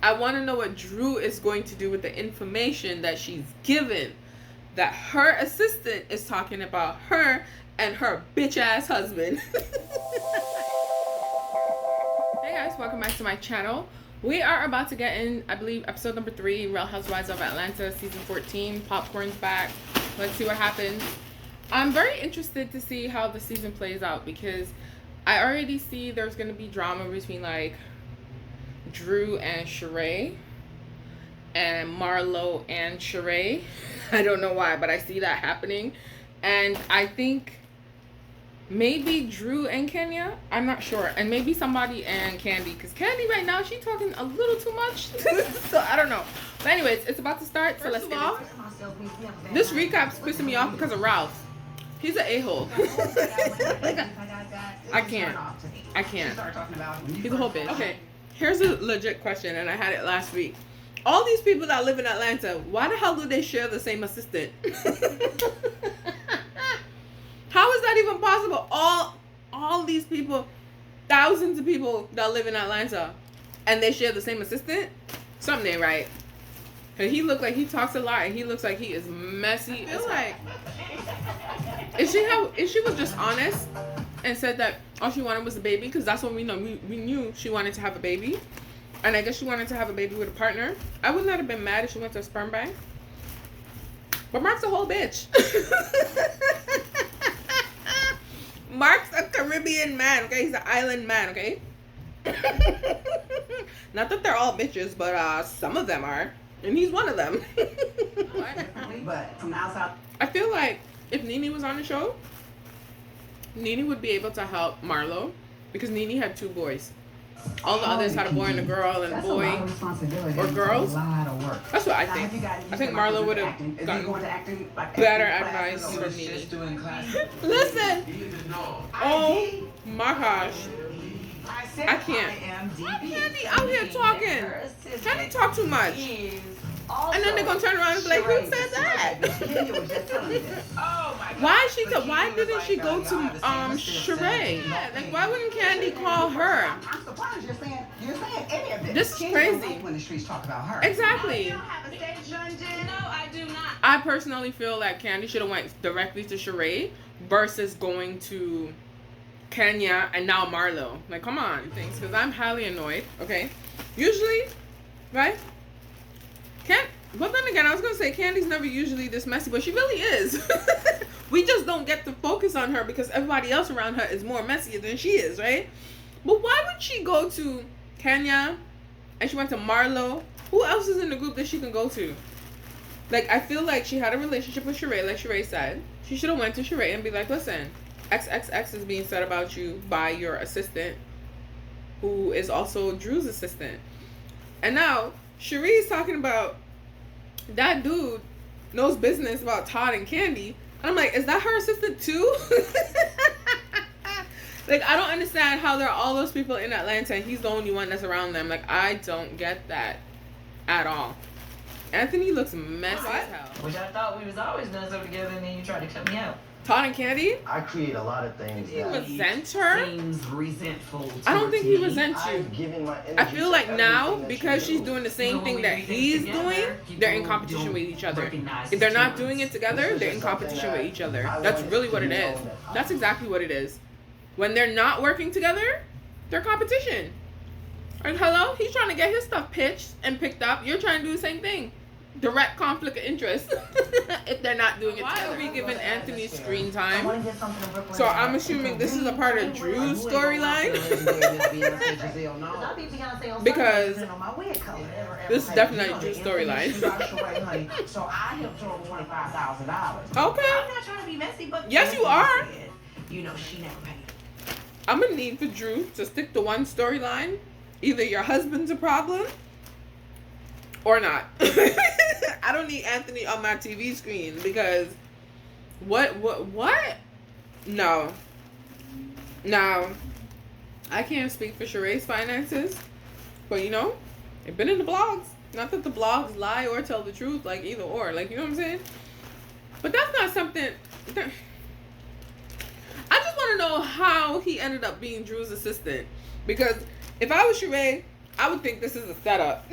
I want to know what Drew is going to do with the information that she's given, that her assistant is talking about her and her bitch ass husband. Hey guys, welcome back to my channel. We are about to get in, I believe, episode number 3, Real Housewives of Atlanta, season 14. Popcorn's back. Let's see what happens. I'm very interested to see how the season plays out because I already see there's going to be drama between like Drew and Sheree and Marlo and Sheree. I don't know why, but I see that happening. And I think maybe Drew and Kenya, I'm not sure, and maybe somebody and Kandi, because Kandi right now, she's talking a little too much. So I don't know. But anyways, it's about to start, so let's get into it. This recap's pissing me off because of Ralph. He's an a-hole. I can't. He's a whole bitch. Okay, here's a legit question, and I had it last week. All these people that live in Atlanta, why the hell do they share the same assistant? How is that even possible? All these people, thousands of people that live in Atlanta, and they share the same assistant? Something ain't right. Cause he looks like he talks a lot, and he looks like he is messy. It's like, if she was just honest and said that all she wanted was a baby, because that's what we know. We knew she wanted to have a baby, and I guess she wanted to have a baby with a partner. I would not have been mad if she went to a sperm bank. But Mark's a whole bitch. Mark's a Caribbean man, okay? He's an island man, okay? Not that they're all bitches, but some of them are. And he's one of them. But from the outside, I feel like if Nene was on the show, Nene would be able to help Marlo because Nene had 2 boys. All the others had a boy and a girl and a boy or girls. That's what I think. I think Marlo would have gotten better advice from Nene. Listen. Oh my gosh. I can't. Why Kandi out here talking? Kandi talk too much. And then they're gonna turn around and be like, who said that? Why didn't she go to Sheree? Yeah, like why wouldn't Kandi call her? I'm surprised you're saying any of this. This is crazy. When the streets talk about her. Exactly. No, I do not. I personally feel like Kandi should have went directly to Sheree versus going to Kenya and now Marlo. Like, come on, things, because I'm highly annoyed. Okay, usually, right? But then again, I was gonna say Candy's never usually this messy, but she really is. We just don't get to focus on her because everybody else around her is more messier than she is, right? But why would she go to Kenya and she went to Marlo? Who else is in the group that she can go to? Like, I feel like she had a relationship with Sheree, like Sheree said. She should have went to Sheree and be like, listen, XXX is being said about you by your assistant, who is also Drew's assistant. And now Sheree's talking about that dude knows business about Todd and Kandi. And I'm like, is that her assistant too? Like, I don't understand how there are all those people in Atlanta and he's the only one that's around them. Like, I don't get that at all. Anthony looks messy as hell. Which I thought we was always gonna go together, and then you tried to cut me out. Todd and Kandi? I create a lot of things. He resents her? Seems resentful. I don't think he resents you. I feel like to now, everything that because you she's do. doing the same thing that he's doing, they're in competition with each other. If they're not doing it together, they're in competition with each other. That's really what it is. That's exactly what it is. When they're not working together, they're competition. Like, hello? He's trying to get his stuff pitched and picked up. You're trying to do the same thing. Direct conflict of interest if they're not doing it together. Why are we giving Anthony screen time? So I'm assuming this is a part of Drew's storyline. Because this is definitely Drew's storyline. So I helped her over $25,000. Okay. I'm not trying to be messy, but Yes, you are. You know, she never paid. I'm gonna need for Drew to stick to one storyline. Either your husband's a problem or not. I don't need Anthony on my TV screen because what? No. I can't speak for Sheree's finances, but you know, they've been in the blogs. Not that the blogs lie or tell the truth, like either or, like, you know what I'm saying? But that's not something that, I just want to know how he ended up being Drew's assistant, because if I was Sheree, I would think this is a setup.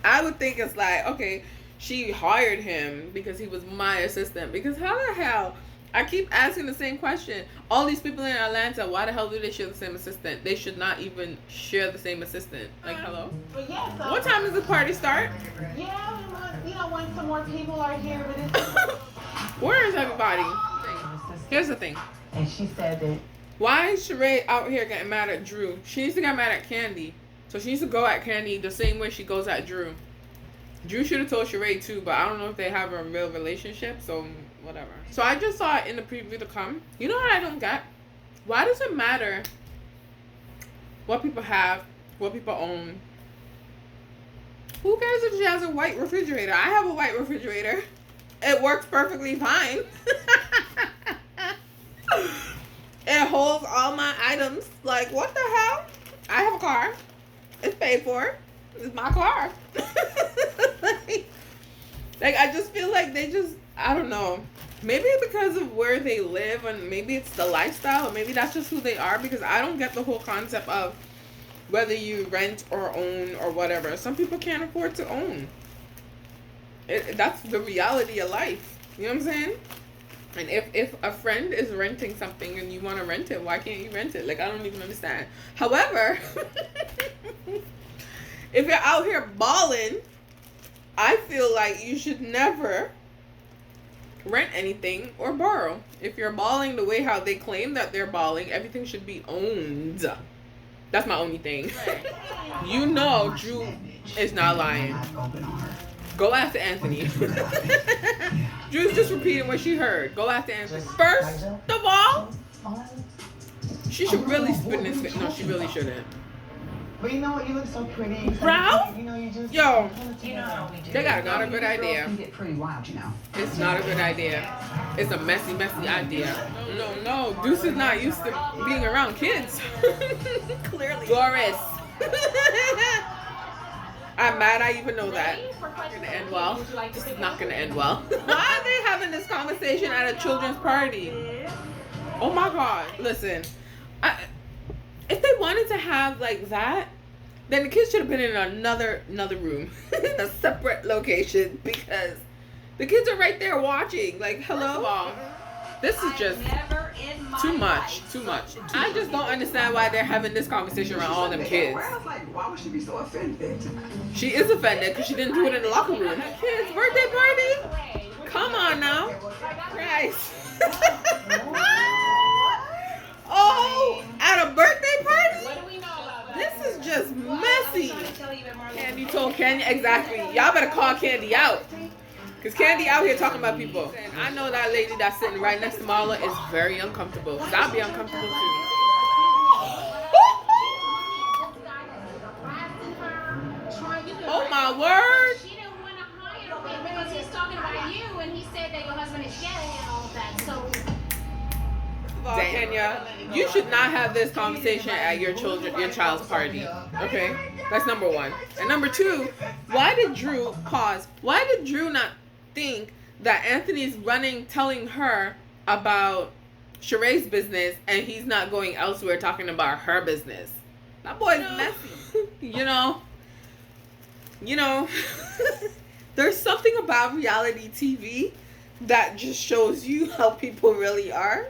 I would think it's like, okay, she hired him because he was my assistant. Because how the hell? I keep asking the same question. All these people in Atlanta, why the hell do they share the same assistant? They should not even share the same assistant. Like, hello? But yeah, so, What time does the party start? yeah, when some more people are here, but it's Where is everybody? Here's the thing. and she said that Why is Sheree out here getting mad at Drew? She needs to get mad at Kandi. So she needs to go at Kandi the same way she goes at Drew. Drew should have told Sheree too, but I don't know if they have a real relationship, so whatever. So I just saw it in the preview to come. You know what I don't get? Why does it matter what people have, what people own? Who cares if she has a white refrigerator? I have a white refrigerator. It works perfectly fine. It holds all my items. Like, what the hell? I have a car. It's paid for. It's my car. like, I just feel like they just, I don't know. Maybe because of where they live, and maybe it's the lifestyle, or maybe that's just who they are, because I don't get the whole concept of whether you rent or own or whatever. Some people can't afford to own. That's the reality of life. You know what I'm saying? And if a friend is renting something and you want to rent it, why can't you rent it? Like, I don't even understand. However, if you're out here balling, I feel like you should never rent anything or borrow. If you're balling the way how they claim that they're balling, everything should be owned. That's my only thing. You know Drew is not lying. Go after Anthony. Drew's just repeating what she heard. Go after Anthony. First of all, she should really spin this fit. No, she really shouldn't. But you know what? You look so pretty. Ralph? You know, you just. Yo, You know how we do. they got not a good idea. You get pretty wild, you know. It's not a good idea. It's a messy, messy idea. No. Deuce is not used to being around kids. Clearly. Doris. I'm mad I even know that. It's not gonna end well. This is not gonna end well. Why are they having this conversation at a children's party? Oh my god. Listen. If they wanted to have like that, then the kids should have been in another room. In a separate location, because the kids are right there watching. Like, hello? This is just too much. I just don't understand why they're having this conversation around all them kids. Why would she be so offended? She is offended because she didn't do it in the locker room. Kids' birthday party? Come on now. Christ. Oh, at a birthday party? What do we know about that? This is just messy. Kandi told Kandi, exactly. Y'all better call Kandi out. Because Kandi out here talking about people. And I know that lady that's sitting right next to Marlo is very uncomfortable. Because I'll be uncomfortable too. Oh my word. She didn't want to hire him because he's talking about you, and he said that your husband is gay and all of that. So. Kenya, you should not have this conversation at your child's party. Okay? That's number one. And number two, why did Drew not think that Anthony's telling her about Sheree's business, and he's not going elsewhere talking about her business? That boy's messy. You know, there's something about reality TV that just shows you how people really are.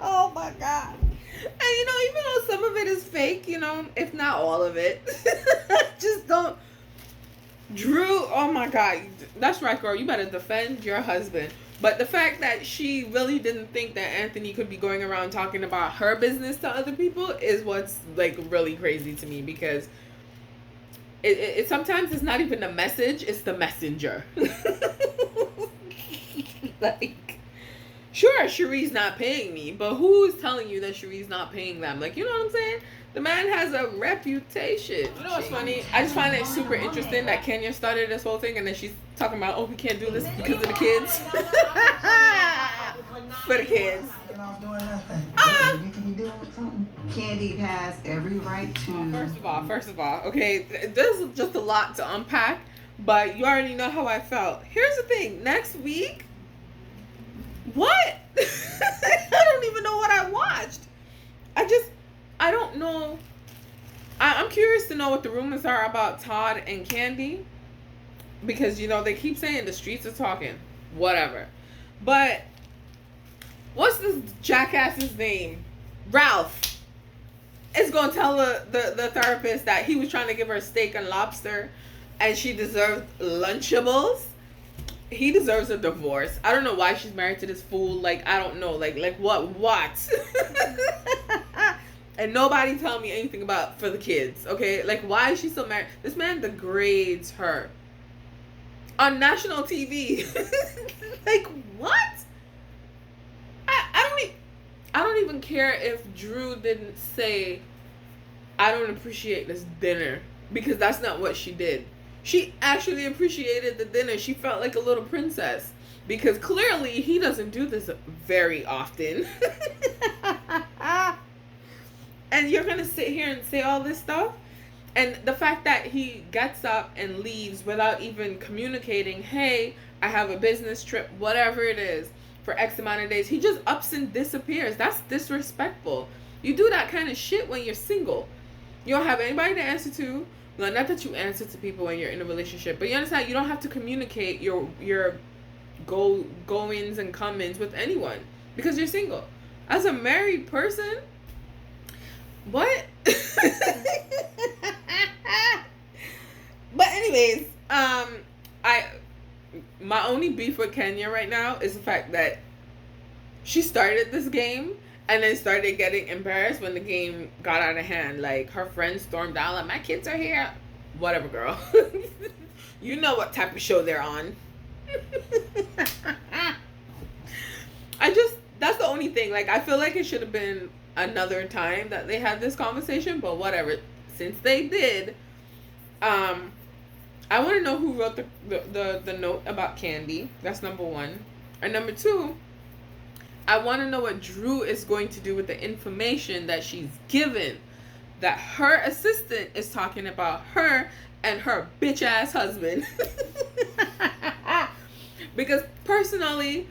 Oh my god. And even though some of it is fake, if not all of it, just don't. Drew, oh my god, that's right, girl. You better defend your husband. But the fact that she really didn't think that Anthony could be going around talking about her business to other people is what's like really crazy to me, because it sometimes it's not even the message, it's the messenger. Like, sure, Sheree's not paying me, but who's telling you that Sheree's not paying them? Like, you know what I'm saying? The man has a reputation. You know what's funny? I just find it super interesting that Kenya started this whole thing, and then she's talking about, oh, we can't do this because of the kids. For the kids. You can be doing something. Kandi has every right to. First of all, okay, this is just a lot to unpack, but you already know how I felt. Here's the thing. Next week, what? I don't even know what I watched. I don't know. I'm curious to know what the rumors are about Todd and Kandi, because they keep saying the streets are talking, whatever. But what's this jackass's name? Ralph is gonna tell the therapist that he was trying to give her steak and lobster, and she deserved Lunchables. He deserves a divorce. I don't know why she's married to this fool. Like, I don't know. Like what? And nobody tell me anything about for the kids, okay? Like, why is she so married? This man degrades her on national TV. Like, what? I don't even care if Drew didn't say, I don't appreciate this dinner, because that's not what she did. She actually appreciated the dinner. She felt like a little princess, because clearly he doesn't do this very often. And you're gonna sit here and say all this stuff, and the fact that he gets up and leaves without even communicating, hey, I have a business trip, whatever it is, for X amount of days. He just ups and disappears. That's disrespectful. You do that kind of shit when you're single. You don't have anybody to answer to. Well, not that you answer to people when you're in a relationship, but you understand, you don't have to communicate your go-ins and come-ins with anyone because you're single. As a married person, what? But anyways, my only beef with Kenya right now is the fact that she started this game and then started getting embarrassed when the game got out of hand. Like, her friends stormed out, like, my kids are here. Whatever, girl. You know what type of show they're on. That's the only thing. Like, I feel like it should have been another time that they had this conversation, but whatever. Since they did, I want to know who wrote the note about Kandi. That's number one. And number two, I want to know what Drew is going to do with the information that she's given, that her assistant is talking about her and her bitch ass husband. Because personally,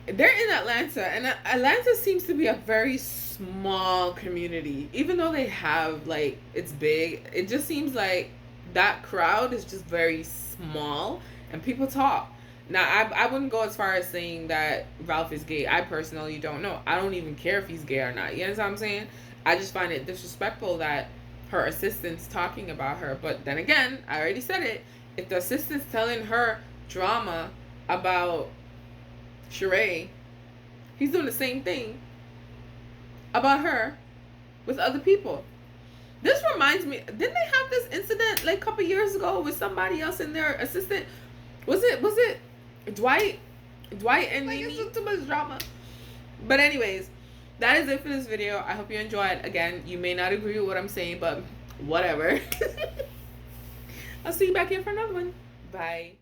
they're in Atlanta, and Atlanta seems to be a very small community. Even though they have, like, it's big, it just seems like that crowd is just very small, and people talk. Now, I wouldn't go as far as saying that Ralph is gay. I personally don't know. I don't even care if he's gay or not. You understand what I'm saying? I just find it disrespectful that her assistant's talking about her. But then again, I already said it. If the assistant's telling her drama about Sheree, he's doing the same thing about her with other people. This reminds me, didn't they have this incident like a couple years ago with somebody else in their assistant? Was it Dwight and Mimi? It's too much drama. But anyways, that is it for this video. I hope you enjoyed. Again, you may not agree with what I'm saying, but whatever. I'll see you back here for another one. Bye.